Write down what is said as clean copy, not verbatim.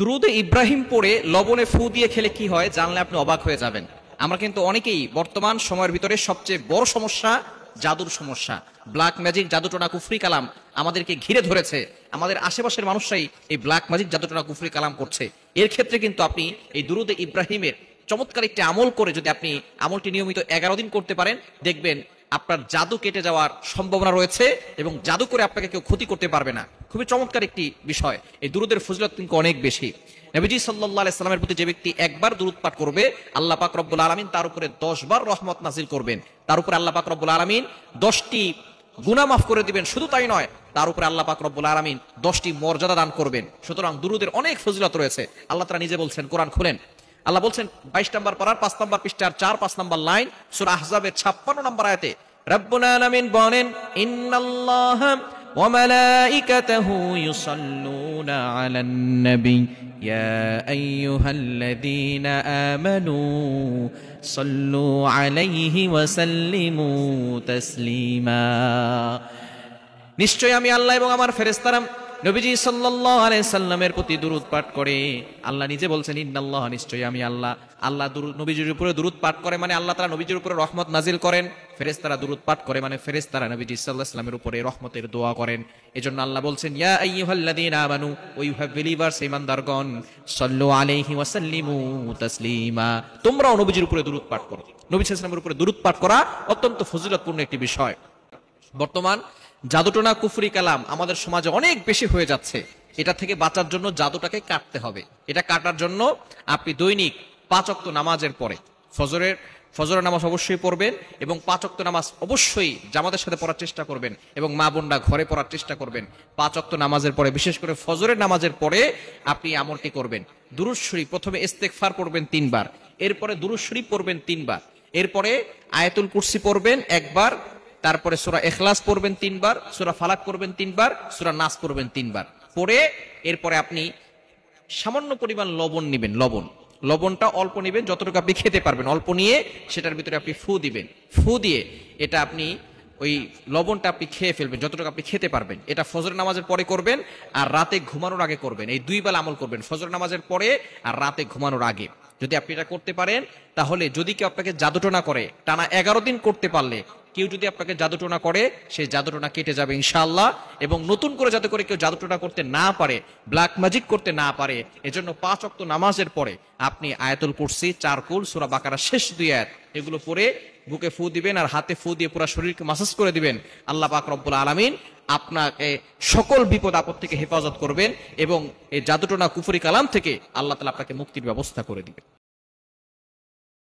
দুরুদে ইব্রাহিম পড়ে লবণে ফু দিয়ে খেলে কি হয় জানলে আপনি অবাক হয়ে যাবেন। আমরা কিন্তু অনেকেই বর্তমান সময়ের ভিতরে সবচেয়ে বড় সমস্যা জাদুর সমস্যা, ব্ল্যাক ম্যাজিক, জাদুটোনা, কুফরি কালাম আমাদেরকে ঘিরে ধরেছে। আমাদের আশেপাশের মানুষরাই এই ব্ল্যাক ম্যাজিক, জাদুটোনা, কুফরি কালাম করছে। এর ক্ষেত্রে কিন্তু আপনি এই দুরুদে ইব্রাহিমের চমৎকার একটি আমল করে যদি আপনি আমলটি নিয়মিত 11 দিন করতে পারেন, দেখবেন আপনার জাদু কেটে যাওয়ার সম্ভাবনা রয়েছে এবং জাদু করে আপনাকে কেউ ক্ষতি করতে পারবে না। খুবই চমৎকার একটি বিষয়। এই দুরুদের ফজিলত কিন্তু অনেক বেশি। নবীজি সাল্লাল্লাহু আলাইহি সাল্লামের প্রতি যে ব্যক্তি একবার দুরুদ পাঠ করবে, আল্লাহ পাক রব্বুল আলামিন তার উপরে 10 বার রহমত নাজিল করবেন। তার উপরে আল্লাহ পাক রব্বুল আলামিন 10টি গুনাহ মাফ করে দিবেন। শুধু তাই নয়, তার উপরে আল্লাহ পাক রব্বুল আলামিন 10টি মর্যাদা দান করবেন। সুতরাং দুরুদের অনেক ফজিলত রয়েছে। আল্লাহ তাআলা নিজে বলছেন, কোরআন খুলেন, আল্লাহ বলছেন 22 নম্বর পারার 5 নম্বর পৃষ্ঠার 4-5 নম্বর লাইন, সূরা আহজাবের 56 নম্বর আয়াতে রব্বুল আলামিন বলেন, ইন্নাল্লাহা ওয়া মালাইকাতাহু ইউসাল্লুনা আলান নবী ইয়া আইয়ুহাল্লাযীনা আমানু সাল্লু আলাইহি ওয়া সাল্লিমু তাসলিমা। নিশ্চয় আমি আল্লাহ এবং আমার ফেরেশতারা নবীজি সাল্লাল্লাহু আলাইহি সাল্লামের প্রতি দুরূদ পাঠ করে। আল্লাহ নিজে বলছেন, ইন্নাল্লাহ, নিশ্চয়ই আমি আল্লাহ। আল্লাহ নবীজির উপরে দুরূদ পাঠ করে মানে আল্লাহ তাআলা নবীজির উপরে রহমত নাজিল করেন। ফেরেশতারা দুরূদ পাঠ করে মানে ফেরেশতারা নবীজি সাল্লাল্লাহু আলাইহি সাল্লামের উপরে রহমতের দোয়া করেন। এজন্য আল্লাহ বলছেন, ইয়া আইয়ুহাল্লাযীনা আমানু, ও ইউ হ্যাভ বিলিভার্স, ঈমানদারগণ, সাল্লু আলাইহি ওয়া সাল্লিমু তাসলিমা, তোমরাও নবীজির উপরে দুরূদ পাঠ করো। নবী সাল্লাল্লাহু আলাইহি সাল্লামের উপরে দুরূদ পাঠ করা অত্যন্ত ফজিলতপূর্ণ একটি বিষয়। বর্তমান জাদুটোনা, কুফরি কালাম আমাদের সমাজে অনেক বেশি হয়ে যাচ্ছে। এটা থেকে বাঁচার জন্য জাদুটাকে কাটতে হবে। এটা কাটার জন্য আপনি দৈনিক 5 ওয়াক্ত নামাজের পরে ফজরের নামাজ অবশ্যই পড়বেন এবং 5 ওয়াক্ত নামাজ অবশ্যই জামাতের সাথে পড়ার চেষ্টা করবেন এবং মা বোনরা ঘরে পড়ার চেষ্টা করবেন। 5 ওয়াক্ত নামাজের পরে, বিশেষ করে ফজরের নামাজের পরে আপনি আমলটি করবেন। দুরূদ শরীফ, প্রথমে ইস্তেগফার পড়বেন 3 বার, এরপরে দুরূদ শরীফ পড়বেন 3 বার, এরপরে আয়াতুল কুরসি পড়বেন 1 বার, তারপরে সূরা ইখলাস পড়বেন 3 বার, সূরা ফালাক পড়বেন 3 বার, সূরা নাস পড়বেন 3 বার। পড়ে এরপরে আপনি সামান্য পরিমাণ লবণ নেবেন। লবণটা অল্প নেবেন, যতটুকু আপনি খেতে পারবেন অল্প নিয়ে সেটার ভিতরে আপনি ফু দিবেন। ফু দিয়ে এটা আপনি ওই লবণটা আপনি খেয়ে ফেলবেন যতটুকু আপনি খেতে পারবেন। এটা ফজর নামাজের পরে করবেন আর রাতে ঘুমানোর আগে করবেন। এই 2 বেলা আমল করবেন, ফজর নামাজের পরে আর রাতে ঘুমানোর আগে। যদি আপনি এটা করতে পারেন, তাহলে যদি কেউ আপনাকে জাদুটোনা করে, টানা 11 দিন করতে পারলে কেউ যদি আপনাকে জাদুটোনা করে, সেই জাদুটোনা কেটে যাবে ইনশাআল্লাহ। এবং নতুন করে যাতে করে কেউ জাদুটোনা করতে না পারে, ব্ল্যাক ম্যাজিক করতে না পারে, এজন্য 5 ওয়াক্ত নামাজের পরে আপনি আয়াতুল কুরসি, 4 কুল, সূরা বাকারা শেষ 2 আয়াত এগুলো পড়ে বুকে ফু দিবেন আর হাতে ফু দিয়ে পুরো শরীরকে মাসাজ করে দিবেন। আল্লাহ পাক রব্বুল আলামিন আপনাকে সকল বিপদ আপদ থেকে হেফাজত করবেন এবং এই জাদুটোনা, কুফরি কালাম থেকে আল্লাহ তাআলা আপনাকে মুক্তির ব্যবস্থা করে দিবেন।